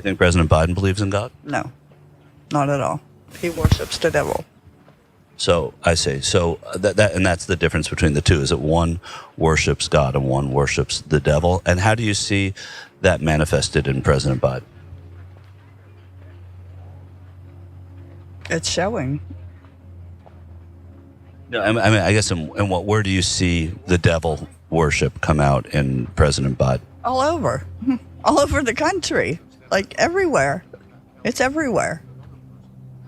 think President Biden believes in God? No, not at all. He worships the devil. So I see. So that's the difference between the two, is that one worships God and one worships the devil. And how do you see that manifested in President Biden? It's showing. No, I mean, I guess where do you see the devil worship come out in President Biden? All over. All over the country. Like everywhere. It's everywhere.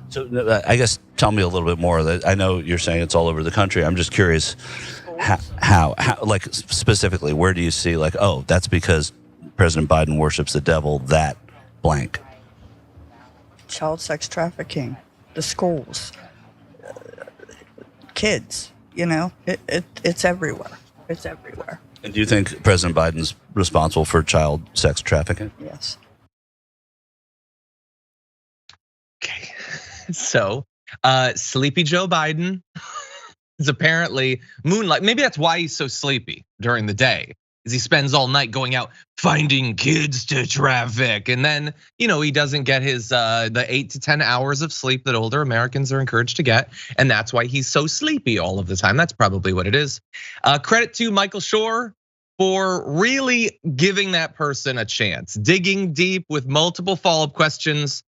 So I guess tell me a little bit more. I know you're saying it's all over the country. I'm just curious how like specifically, where do you see like, oh, that's because President Biden worships the devil, that blank? Child sex trafficking, the schools, kids, it's everywhere. It's everywhere. And do you think President Biden's responsible for child sex trafficking? Yes. Okay. So, Sleepy Joe Biden is apparently moonlight. Maybe that's why he's so sleepy during the day, is he spends all night going out finding kids to traffic. And then, he doesn't get his the 8 to 10 hours of sleep that older Americans are encouraged to get. And that's why he's so sleepy all of the time. That's probably what it is. Credit to Michael Shure for really giving that person a chance, digging deep with multiple follow-up questions.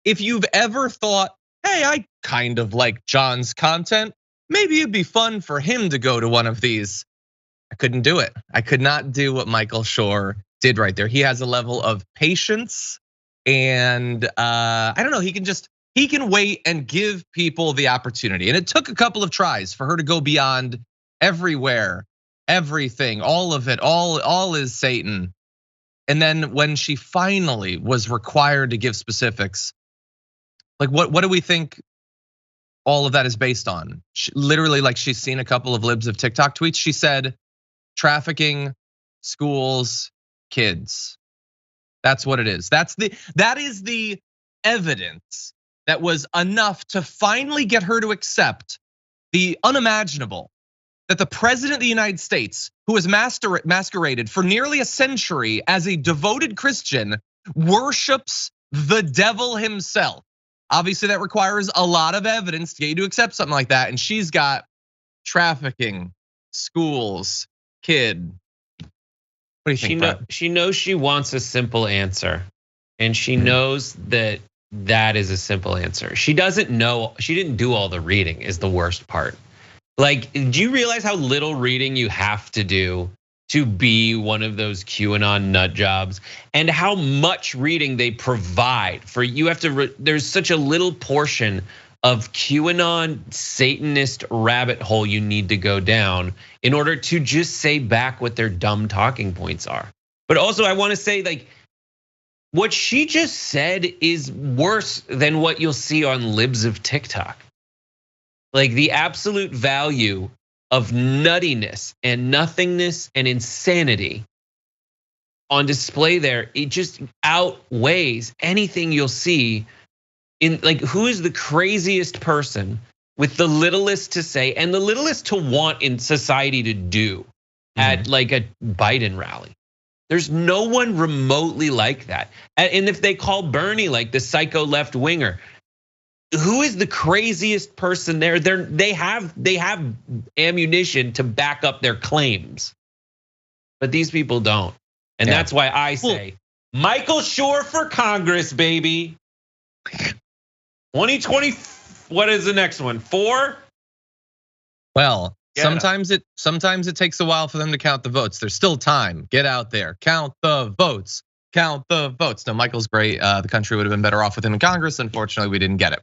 If you've ever thought, hey, I kind of like John's content, maybe it'd be fun for him to go to one of these. I couldn't do it. I could not do what Michael Shure did right there. He has a level of patience and I don't know, he can wait and give people the opportunity. And it took a couple of tries for her to go beyond everywhere, everything, all of it, all is Satan. And then when she finally was required to give specifics, like what do we think all of that is based on? Literally, like she's seen a couple of libs of TikTok tweets. She said, trafficking, schools, kids. That's what it is. That is the evidence that was enough to finally get her to accept the unimaginable, that the president of the United States, who has masqueraded for nearly a century as a devoted Christian, worships the devil himself. Obviously, that requires a lot of evidence to get you to accept something like that. And she's got trafficking, schools, kid. What do you think? She knows she wants a simple answer, and she knows that is a simple answer. She doesn't know. She didn't do all the reading. Is the worst part. Like, do you realize how little reading you have to do to be one of those QAnon nut jobs, and how much reading they provide for you? There's such a little portion of QAnon Satanist rabbit hole you need to go down in order to just say back what their dumb talking points are. But also I wanna say, like, what she just said is worse than what you'll see on libs of TikTok. Like the absolute value of nuttiness and nothingness and insanity on display there, it just outweighs anything you'll see in, like, who is the craziest person with the littlest to say and the littlest to want in society to do at like a Biden rally. There's no one remotely like that. And if they call Bernie like the psycho left winger, who is the craziest person there? They have ammunition to back up their claims, but these people don't. And that's why I say, Michael Shure for Congress, baby. 2020, what is the next one? 4? Well, sometimes it takes a while for them to count the votes. There's still time. Get out there, count the votes. Count the votes. No, Michael's great. The country would have been better off with him in Congress. Unfortunately, we didn't get it.